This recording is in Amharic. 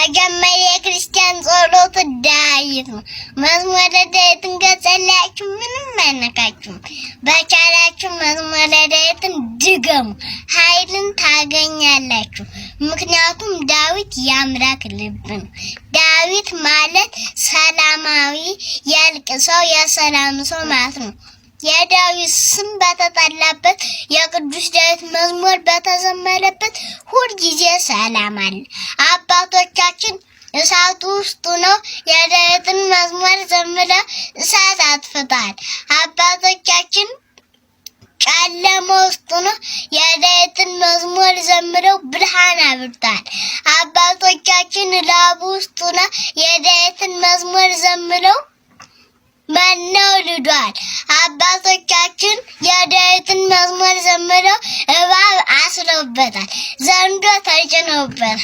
መጀመሪያ የክርስቲያን ጸሎት ዳዊት ነው። መዝሙረ ዳዊትን ከጸለያችሁ ምንም አይነካችሁም። በቻላችሁ መዝሙረ ዳዊትን ድገሙ፣ ኃይልን ታገኛላችሁ። ምክንያቱም ዳዊት የአምላክ ልብ ነው። ዳዊት ማለት ሰላማዊ የእርቅ ሰው የሰላም ሰው ማለት ነው። የዳዊት ስም በተጠላበት የቅዱስ ዳዊት መዝሙር በተዘመረበት ሁልጊዜ ሰላም አለ። አባቶቻችን እሳቱ ውስጥ ነው የዳዊትን መዝሙር ዘምረው እሳት አጥፍተዋል። አባቶቻችን ጨለማ ውስጥ ነው የዳዊትን መዝሙር ዘምረው ብርሃን አብርተዋል። አባቶቻችን ላብ ውስጥ ነው የዳዊትን መዝሙር ዘምረው ማነው ልዷል። አባቶቻችን የዳዊትን መዝሙር ዘምረው እባብ አስረውበታል፣ ዘንዶ ተጭነውበታል።